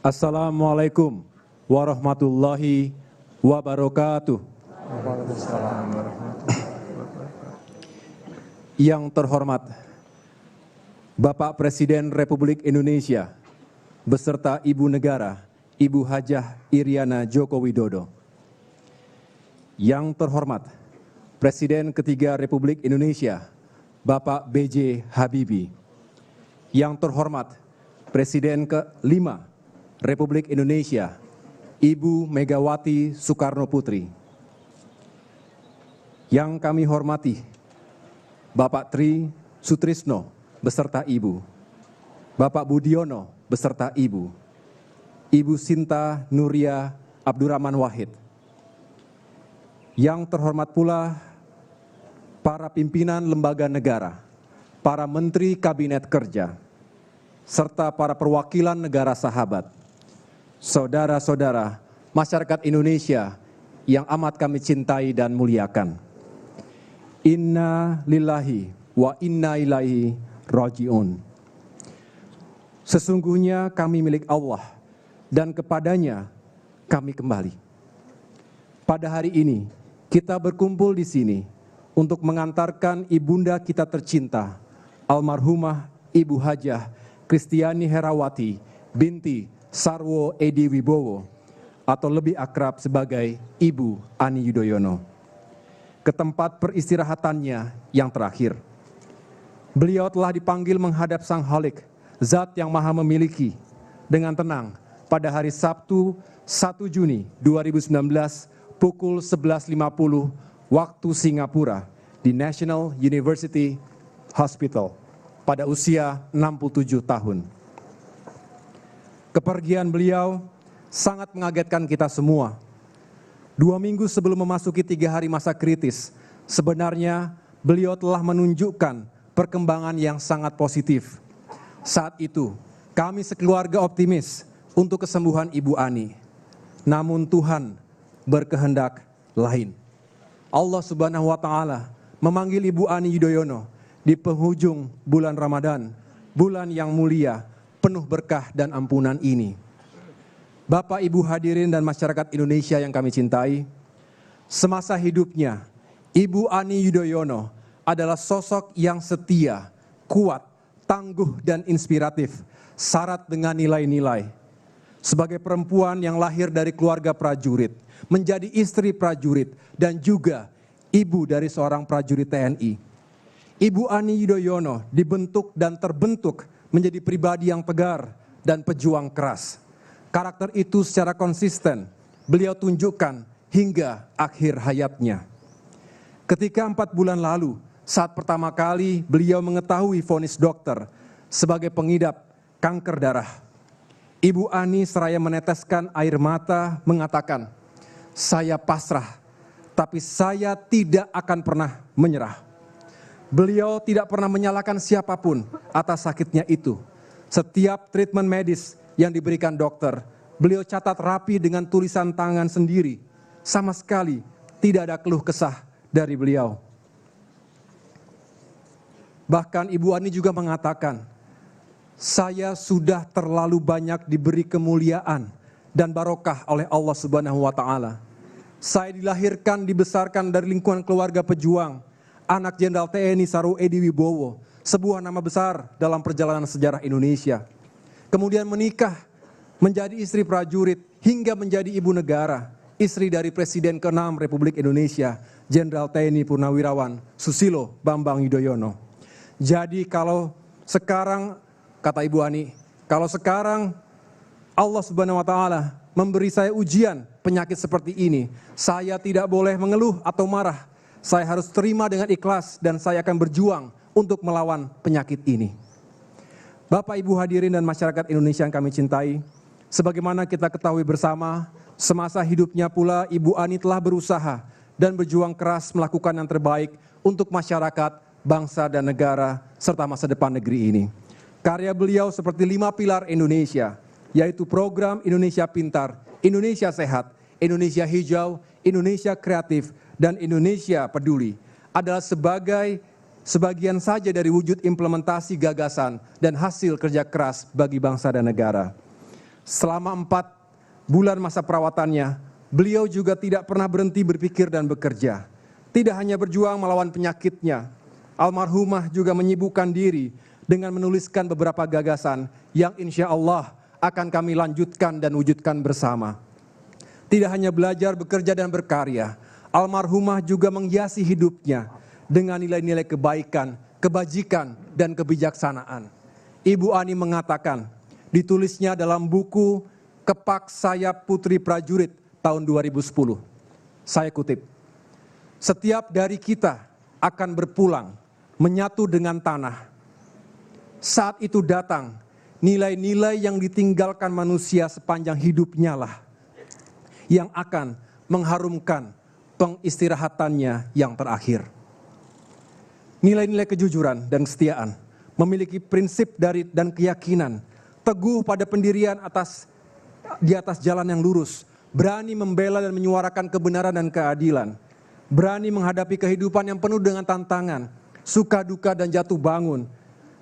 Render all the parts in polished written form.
Assalamualaikum warahmatullahi wabarakatuh. Yang terhormat Bapak Presiden Republik Indonesia beserta Ibu Negara, Ibu Hajah Iriana Joko Widodo. Yang terhormat Presiden ketiga Republik Indonesia, Bapak B.J. Habibie. Yang terhormat Presiden kelima Republik Indonesia, Ibu Megawati Soekarno Putri. Yang kami hormati Bapak Tri Sutrisno beserta Ibu, Bapak Budiono beserta Ibu, Ibu Sinta Nuria Abdurrahman Wahid. Yang terhormat pula para pimpinan lembaga negara, para menteri kabinet kerja, serta para perwakilan negara sahabat, saudara-saudara masyarakat Indonesia yang amat kami cintai dan muliakan. Inna lillahi wa inna ilaihi raji'un. Sesungguhnya kami milik Allah dan kepadanya kami kembali. Pada hari ini kita berkumpul di sini untuk mengantarkan ibunda kita tercinta, almarhumah Ibu Hajah Kristiani Herawati binti Sarwo Edi Wibowo atau lebih akrab sebagai Ibu Ani Yudhoyono, ke tempat peristirahatannya yang terakhir. Beliau telah dipanggil menghadap Sang Khalik, Zat yang Maha Memiliki, dengan tenang pada hari Sabtu 1 Juni 2019 pukul 11.50 waktu Singapura di National University Hospital pada usia 67 tahun. Kepergian beliau sangat mengagetkan kita semua. 2 minggu sebelum memasuki 3 hari masa kritis, sebenarnya beliau telah menunjukkan perkembangan yang sangat positif. Saat itu, kami sekeluarga optimis untuk kesembuhan Ibu Ani. Namun Tuhan berkehendak lain. Allah Subhanahu wa Ta'ala memanggil Ibu Ani Yudhoyono di penghujung bulan Ramadan, bulan yang mulia, penuh berkah dan ampunan ini. Bapak, Ibu hadirin dan masyarakat Indonesia yang kami cintai, semasa hidupnya, Ibu Ani Yudhoyono adalah sosok yang setia, kuat, tangguh dan inspiratif, syarat dengan nilai-nilai. Sebagai perempuan yang lahir dari keluarga prajurit, menjadi istri prajurit, dan juga ibu dari seorang prajurit TNI. Ibu Ani Yudhoyono dibentuk dan terbentuk menjadi pribadi yang tegar dan pejuang keras. Karakter itu secara konsisten beliau tunjukkan hingga akhir hayatnya. Ketika 4 bulan lalu, saat pertama kali beliau mengetahui vonis dokter sebagai pengidap kanker darah, Ibu Ani seraya meneteskan air mata mengatakan, "Saya pasrah, tapi saya tidak akan pernah menyerah." Beliau tidak pernah menyalahkan siapapun atas sakitnya itu. Setiap treatment medis yang diberikan dokter, beliau catat rapi dengan tulisan tangan sendiri. Sama sekali tidak ada keluh kesah dari beliau. Bahkan Ibu Ani juga mengatakan, "Saya sudah terlalu banyak diberi kemuliaan dan barokah oleh Allah Subhanahu wa Ta'ala. Saya dilahirkan, dibesarkan dari lingkungan keluarga pejuang, anak Jenderal TNI Sarwo Edi Wibowo, sebuah nama besar dalam perjalanan sejarah Indonesia. Kemudian menikah, menjadi istri prajurit, hingga menjadi ibu negara, istri dari Presiden ke-6 Republik Indonesia, Jenderal TNI Purnawirawan Susilo Bambang Yudhoyono. Jadi kalau sekarang, kata Ibu Ani, kalau sekarang Allah Subhanahu wa Ta'ala memberi saya ujian penyakit seperti ini, saya tidak boleh mengeluh atau marah. Saya harus terima dengan ikhlas dan saya akan berjuang untuk melawan penyakit ini." Bapak, Ibu hadirin dan masyarakat Indonesia yang kami cintai, sebagaimana kita ketahui bersama, semasa hidupnya pula Ibu Ani telah berusaha dan berjuang keras melakukan yang terbaik untuk masyarakat, bangsa dan negara, serta masa depan negeri ini. Karya beliau seperti 5 pilar Indonesia, yaitu program Indonesia Pintar, Indonesia Sehat, Indonesia Hijau, Indonesia Kreatif, dan Indonesia Peduli, adalah sebagian saja dari wujud implementasi gagasan dan hasil kerja keras bagi bangsa dan negara. selama 4 bulan masa perawatannya, beliau juga tidak pernah berhenti berpikir dan bekerja. Tidak hanya berjuang melawan penyakitnya, almarhumah juga menyibukkan diri dengan menuliskan beberapa gagasan yang insya Allah akan kami lanjutkan dan wujudkan bersama. Tidak hanya belajar, bekerja, dan berkarya, almarhumah juga menghiasi hidupnya dengan nilai-nilai kebaikan, kebajikan, dan kebijaksanaan. Ibu Ani mengatakan, ditulisnya dalam buku Kepak Sayap Putri Prajurit tahun 2010. Saya kutip, "Setiap dari kita akan berpulang, menyatu dengan tanah. Saat itu datang, nilai-nilai yang ditinggalkan manusia sepanjang hidupnya lah yang akan mengharumkan pengistirahatannya yang terakhir." Nilai-nilai kejujuran dan kesetiaan, memiliki prinsip dan keyakinan, teguh pada pendirian di atas jalan yang lurus, berani membela dan menyuarakan kebenaran dan keadilan, berani menghadapi kehidupan yang penuh dengan tantangan, suka duka dan jatuh bangun,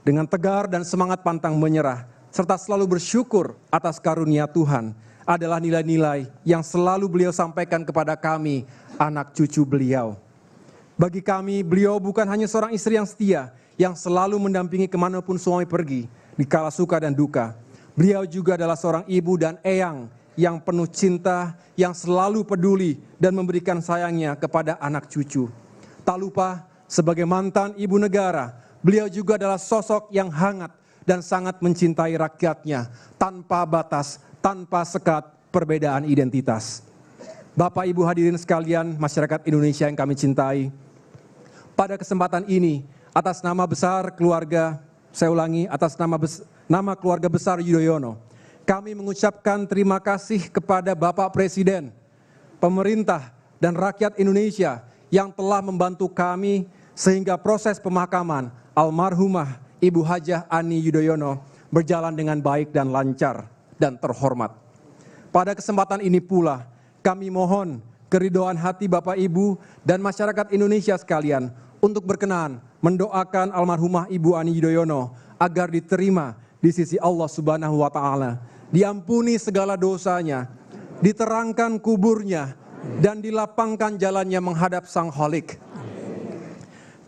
dengan tegar dan semangat pantang menyerah, serta selalu bersyukur atas karunia Tuhan, adalah nilai-nilai yang selalu beliau sampaikan kepada kami, anak cucu beliau. Bagi kami, beliau bukan hanya seorang istri yang setia, yang selalu mendampingi kemanapun suami pergi, di kala suka dan duka. Beliau juga adalah seorang ibu dan eyang yang penuh cinta, yang selalu peduli dan memberikan sayangnya kepada anak cucu. Tak lupa, sebagai mantan ibu negara, beliau juga adalah sosok yang hangat dan sangat mencintai rakyatnya, tanpa batas, tanpa sekat perbedaan identitas. Bapak Ibu hadirin sekalian, masyarakat Indonesia yang kami cintai, pada kesempatan ini, atas nama besar keluarga, saya ulangi, atas nama keluarga besar Yudhoyono, kami mengucapkan terima kasih kepada Bapak Presiden, pemerintah, dan rakyat Indonesia yang telah membantu kami sehingga proses pemakaman almarhumah Ibu Hajah Ani Yudhoyono berjalan dengan baik dan lancar dan terhormat. Pada kesempatan ini pula, kami mohon keridhaan hati Bapak Ibu dan masyarakat Indonesia sekalian untuk berkenan mendoakan almarhumah Ibu Ani Yudhoyono agar diterima di sisi Allah Subhanahu wa Ta'ala, diampuni segala dosanya, diterangkan kuburnya, dan dilapangkan jalannya menghadap Sang Khalik.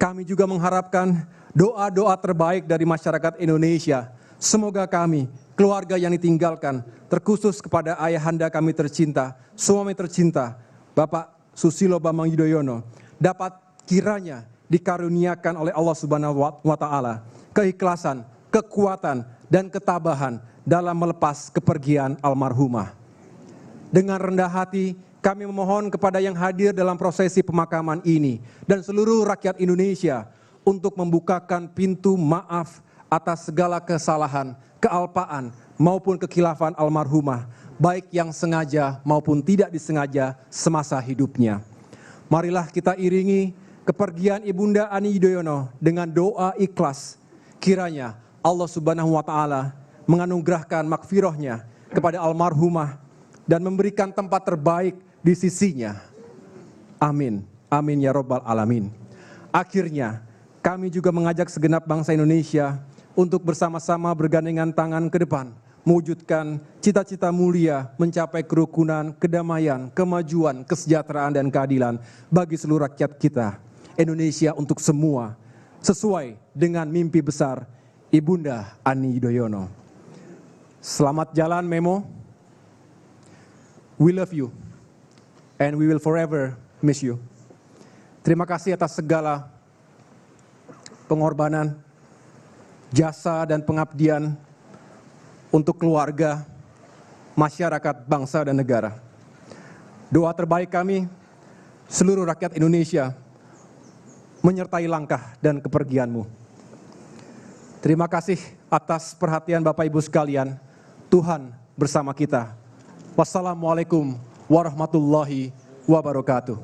Kami juga mengharapkan doa-doa terbaik dari masyarakat Indonesia. Semoga kami, keluarga yang ditinggalkan, terkhusus kepada ayahanda kami tercinta, suami tercinta, Bapak Susilo Bambang Yudhoyono, dapat kiranya dikaruniakan oleh Allah Subhanahu wa Ta'ala keikhlasan, kekuatan, dan ketabahan dalam melepas kepergian almarhumah. Dengan rendah hati, kami memohon kepada yang hadir dalam prosesi pemakaman ini dan seluruh rakyat Indonesia untuk membukakan pintu maaf atas segala kesalahan, kealpaan, maupun kekhilafan almarhumah, baik yang sengaja maupun tidak disengaja semasa hidupnya. Marilah kita iringi kepergian Ibunda Ani Yudhoyono dengan doa ikhlas. Kiranya Allah Subhanahu wa Ta'ala menganugerahkan makfirahnya kepada almarhumah dan memberikan tempat terbaik di sisinya. Amin. Amin ya Rabbal Alamin. Akhirnya, kami juga mengajak segenap bangsa Indonesia untuk bersama-sama bergandengan tangan ke depan, mewujudkan cita-cita mulia mencapai kerukunan, kedamaian, kemajuan, kesejahteraan, dan keadilan bagi seluruh rakyat kita. Indonesia untuk semua, sesuai dengan mimpi besar Ibunda Ani Yudhoyono. Selamat jalan Memo. We love you and we will forever miss you. Terima kasih atas segala pengorbanan, jasa, dan pengabdian untuk keluarga, masyarakat, bangsa, dan negara. Doa terbaik kami, seluruh rakyat Indonesia, menyertai langkah dan kepergianmu. Terima kasih atas perhatian Bapak Ibu sekalian. Tuhan bersama kita. Wassalamualaikum warahmatullahi wabarakatuh.